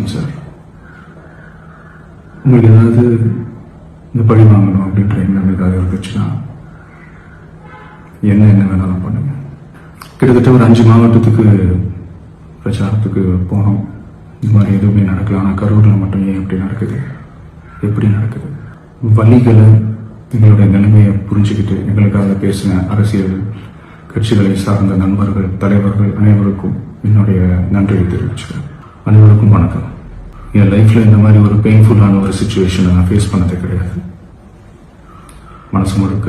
CM sir, உங்களுக்கு ஏதாவது இந்த பழி வாங்கணும் அப்படின்ற எண்ணம் ஏதாவது இருந்துச்சுன்னா என்ன வேணாலும் பண்ணுங்க. கிட்டத்தட்ட ஒரு 5 மாவட்டத்துக்கு பிரச்சாரத்துக்கு போனோம். இந்த மாதிரி எதுவுமே நடக்கல. ஆனால் கரூரில் மட்டும் ஏன் எப்படி நடக்குது, எப்படி நடக்குது? வலிகளை, எங்களுடைய நிலைமையை புரிஞ்சுக்கிட்டு எங்களுக்காக பேசின அரசியல் கட்சிகளை சார்ந்த நண்பர்கள், தலைவர்கள் அனைவருக்கும் என்னுடைய நன்றியை தெரிவிச்சுக்கிறேன். அனைவருக்கும் வணக்கம். என் லைஃப்ல இந்த மாதிரி ஒரு பெயின்ஃபுல்லான ஒரு சுச்சுவேஷனை நான் ஃபேஸ் பண்ணதே கிடையாது. மனசு முழுக்க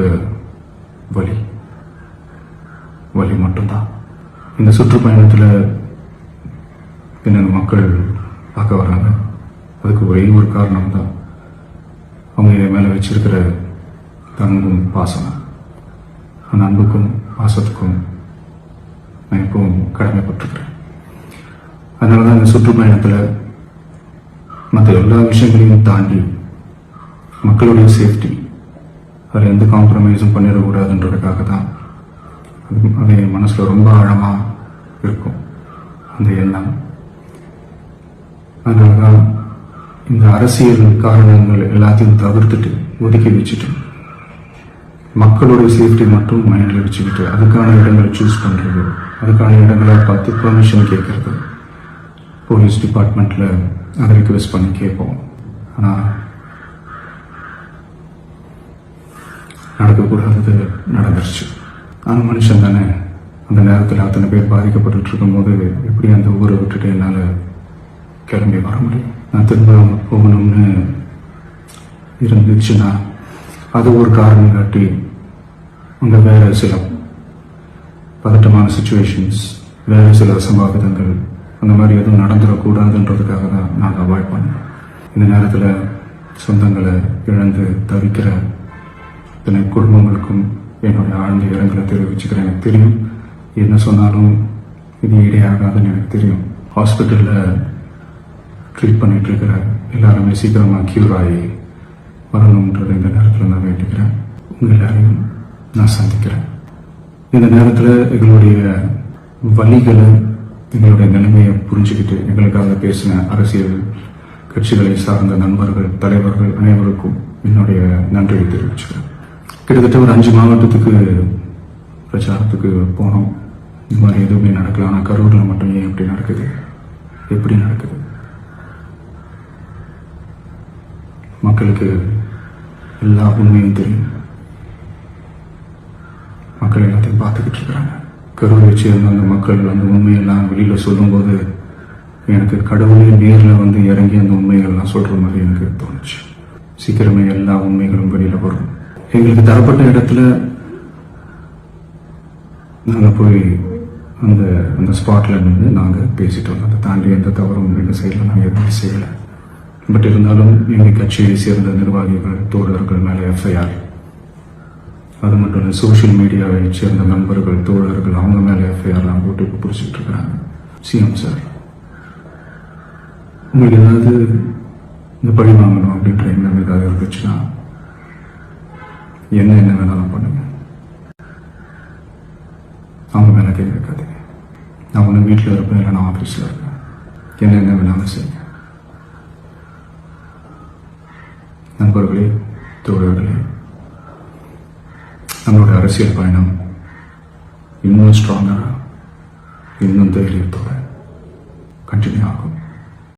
வலி மட்டும்தான். இந்த சுற்றுப்பயணத்தில் என்னென்ன மக்கள் பார்க்க வராங்க, அதுக்கு ஒரே ஒரு காரணம் தான், அவங்க என் மேலே வச்சிருக்கிற அன்பும் பாசம். அந்த அன்புக்கும் பாசத்துக்கும் நான் எப்பவும் கடமைப்பட்டிருக்கிறேன். அதனால தான் இந்த சுற்றுப்பயணத்தில் மற்ற எல்லா விஷயங்களையும் தாண்டி மக்களுடைய சேஃப்டி, அதில் எந்த காம்ப்ரமைஸும் பண்ணிடக்கூடாதுன்றதுக்காக தான் அது என் மனசில் ரொம்ப ஆழமாக இருக்கும் அந்த எண்ணம். அதனால தான் இந்த அரசியல் காரணங்கள் எல்லாத்தையும் தவிர்த்துட்டு ஒதுக்கி வச்சுட்டு மக்களுடைய சேஃப்டி மட்டும் மைண்டில் வச்சுக்கிட்டு அதுக்கான இடங்களை சூஸ் பண்ணுறது, அதுக்கான இடங்களை பார்த்து பெர்மிஷன் கேட்கறது, போலீஸ் டிபார்ட்மெண்ட்டில் அதை ரிக்வெஸ்ட் பண்ணி கேட்போம். ஆனால் நடக்கக்கூடாதது நடந்துருச்சு. அந்த மனுஷன் தானே. அந்த நேரத்தில் அத்தனை பேர் பாதிக்கப்பட்டு இருக்கும்போது எப்படி அந்த ஊரை விட்டுட்டு என்னால் கிளம்பி வர முடியும்? நான் திரும்ப போகணும்னு இருந்துச்சுன்னா அது ஒரு காரணம் காட்டி அங்கே வேற சில பதட்டமான சுச்சுவேஷன்ஸ், வேற சில அசம்பாவிதங்கள், அந்த மாதிரி எதுவும் நடந்துடக்கூடாதுன்றதுக்காக தான் நாங்கள் அவாய்ட் பண்ணோம். இந்த நேரத்தில் சொந்தங்களை இழந்து தவிக்கிற இத்தனை குடும்பங்களுக்கும் என்னுடைய ஆழ்ந்த இரங்கலை தெரிவிச்சுக்கிறேன். எனக்கு தெரியும் என்ன சொன்னாலும் இது ஈடையாகாதுன்னு எனக்கு தெரியும். ஹாஸ்பிட்டலில் ட்ரீட் பண்ணிட்டு இருக்கிற எல்லாருமே சீக்கிரமாக க்யூர் ஆகி வரணுன்றது இந்த நேரத்தில் நான் வேண்டிக்கிறேன். உங்கள் எல்லாரையும் நான் சந்திக்கிறேன். இந்த நேரத்தில் எங்களுடைய வலிகளை, எங்களுடைய நிலைமையை புரிஞ்சுக்கிட்டு எங்களுக்காக பேசின அரசியல் கட்சிகளை சார்ந்த நண்பர்கள், தலைவர்கள் அனைவருக்கும் என்னுடைய நன்றியை தெரிவிச்சுக்கிறேன். கிட்டத்தட்ட ஒரு 5 மாவட்டத்துக்கு பிரச்சாரத்துக்கு போனோம். இந்த மாதிரி எதுவுமே நடக்கல. ஆனால் கரூரில் மட்டும் ஏன் எப்படி நடக்குது, எப்படி நடக்குது? மக்களுக்கு எல்லா உண்மையும் தெரியும். மக்கள் எல்லாத்தையும் பார்த்துக்கிட்டு இருக்கிறாங்க. கரூரை சேர்ந்த அந்த மக்கள் அந்த உண்மையெல்லாம் வெளியில் சொல்லும்போது எனக்கு கடவுளே நேரில் வந்து இறங்கி அந்த உண்மைகள்லாம் சொல்கிற மாதிரி எனக்கு தோணுச்சு. சீக்கிரமே எல்லா உண்மைகளும் வெளியில் வரும். எங்களுக்கு தரப்பட்ட இடத்துல நாங்கள் போய் அந்த ஸ்பாட்டில் நின்று நாங்கள் பேசிட்டு வந்தோம். அதை தாண்டி எந்த தவறும் எங்கள் சைடில் நாங்கள் எதுவுமே செய்யலை. பட் இருந்தாலும் எங்கள் கட்சியை சேர்ந்த நிர்வாகிகள், தோழர்கள் மேலே எஃப்ஐஆர், அது மட்டும் இல்லை சோஷியல் மீடியாவை சேர்ந்த நண்பர்கள், தோழர்கள், அவங்க மேலே எஃப்ஐஆர்லாம் போட்டு இப்போ பிடிச்சிட்டு இருக்கிறாங்க. சிஎம் சார், உங்களுக்கு ஏதாவது இந்த பழி வாங்கணும் அப்படின்ற எண்ணம் ஏதாவது இருந்துச்சுன்னா என்ன வேணாலும் பண்ணுங்க. அவங்க மேலே கை வைக்காதீங்க. நான் ஒன்று வீட்டில் இருப்பேன், இல்லை நான் ஆஃபீஸில் இருப்பேன். என்ன வேணாலும் செய்யுங்க. நண்பர்களே, தோழர்களே, நம்மளோட அரசியல் பயணம் இன்னும் ஸ்ட்ராங்கராக, இன்னும் தைரியத்தோட கண்டினியூ ஆகும்.